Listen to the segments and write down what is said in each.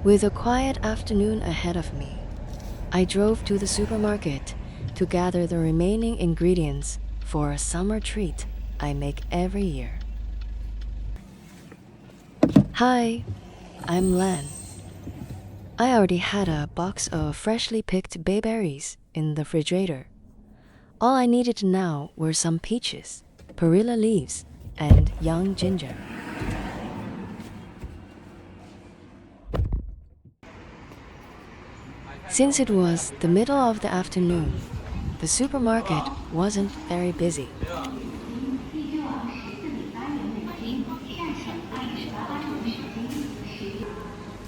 With a quiet afternoon ahead of me, I drove to the supermarket to gather the remaining ingredients for a summer treat I make every year. Hi, I'm Lan. I already had a box of freshly picked bayberries in the refrigerator. All I needed now were some peaches, perilla leaves, and young ginger. Since it was the middle of the afternoon, the supermarket wasn't very busy.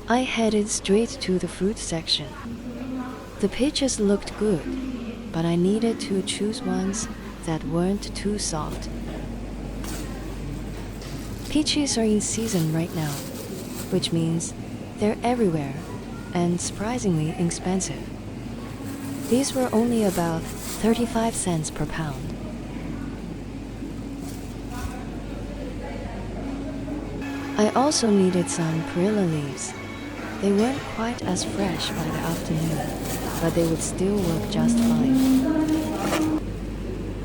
I headed straight to the fruit section. The peaches looked good, but I needed to choose ones that weren't too soft. Peaches are in season right now, which means they're everywhere and surprisingly inexpensive. These were only about 35 cents per pound. I also needed some perilla leaves. They weren't quite as fresh by the afternoon, but they would still work just fine.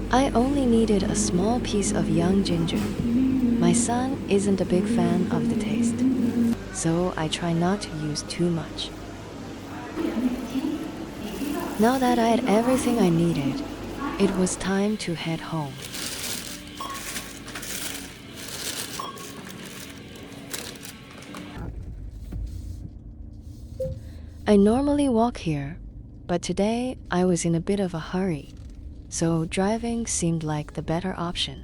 I only needed a small piece of young ginger. My son isn't a big fan of the taste, so I try not to use too much. Now that I had everything I needed, it was time to head home. I normally walk here, but today I was in a bit of a hurry, so driving seemed like the better option.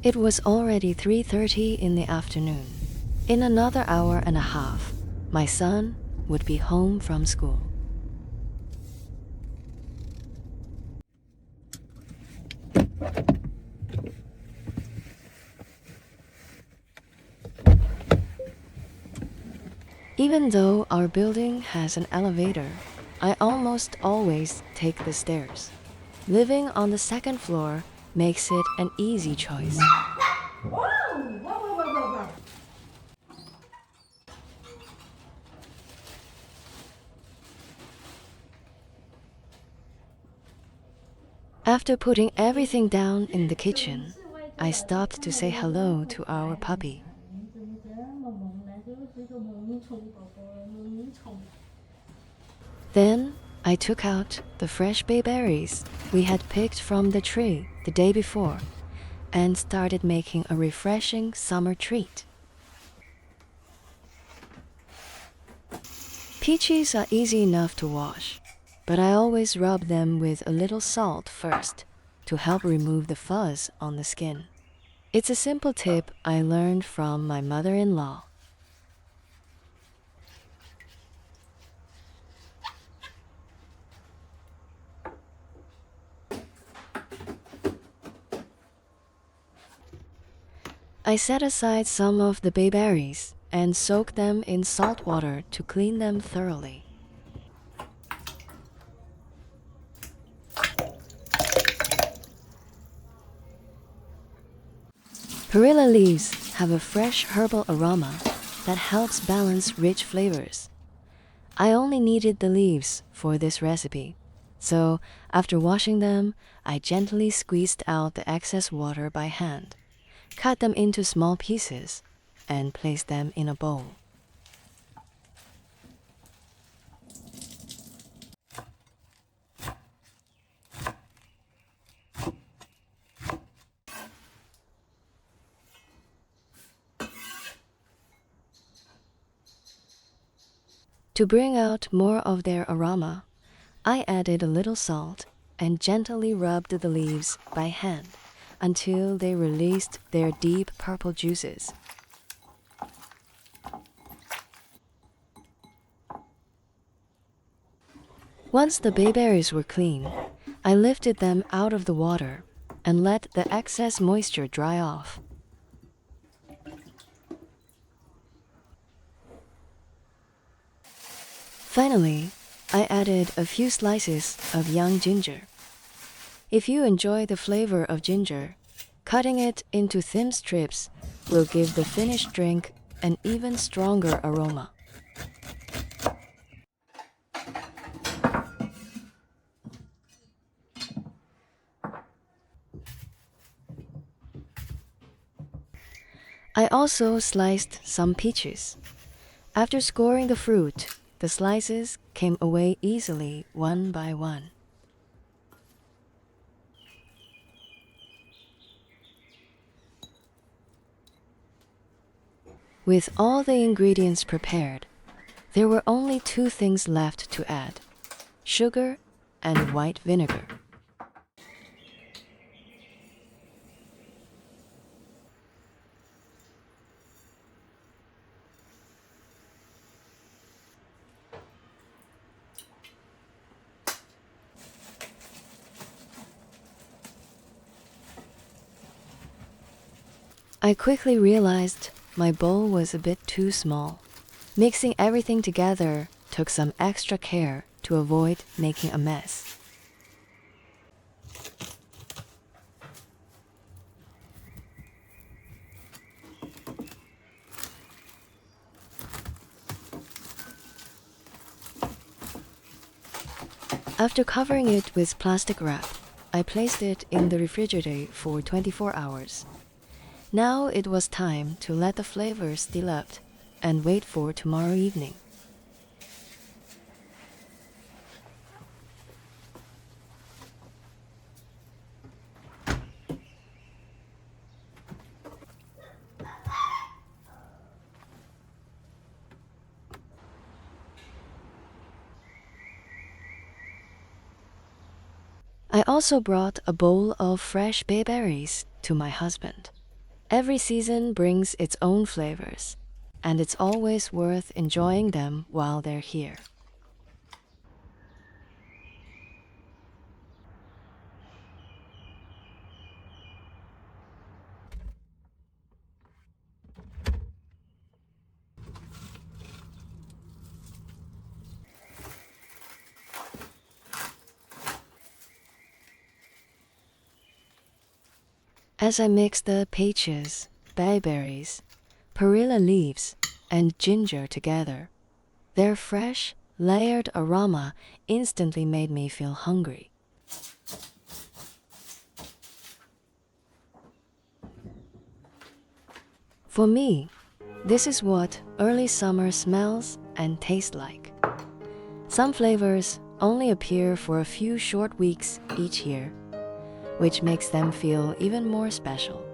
It was already 3:30 in the afternoon. In another hour and a half, my son would be home from school. Even though our building has an elevator, I almost always take the stairs. Living on the second floor makes it an easy choice. After putting everything down in the kitchen, I stopped to say hello to our puppy. Then I took out the fresh bayberries we had picked from the tree the day before and started making a refreshing summer treat. Peaches are easy enough to wash, but I always rub them with a little salt first to help remove the fuzz on the skin. It's a simple tip I learned from my mother-in-law. I set aside some of the bayberries and soak them in salt water to clean them thoroughly. Perilla leaves have a fresh herbal aroma that helps balance rich flavors. I only needed the leaves for this recipe, so after washing them, I gently squeezed out the excess water by hand, cut them into small pieces, and placed them in a bowl. To bring out more of their aroma, I added a little salt and gently rubbed the leaves by hand until they released their deep purple juices. Once the bayberries were clean, I lifted them out of the water and let the excess moisture dry off. Finally, I added a few slices of young ginger. If you enjoy the flavor of ginger, Cutting it into thin strips will give the finished drink an even stronger aroma. I also sliced some peaches. After scoring the fruit, the slices came away easily one by one. With all the ingredients prepared, there were only two things left to add: sugar and white vinegar. I quickly realized my bowl was a bit too small. Mixing everything together took some extra care to avoid making a mess. After covering it with plastic wrap, I placed it in the refrigerator for 24 hours. Now it was time to let the flavors develop and wait for tomorrow evening. I also brought a bowl of fresh bayberries to my husband. Every season brings its own flavors, and it's always worth enjoying them while they're here. As I mix the peaches, bayberries, perilla leaves, and ginger together, their fresh, layered aroma instantly made me feel hungry. For me, this is what early summer smells and tastes like. Some flavors only appear for a few short weeks each year, which makes them feel even more special.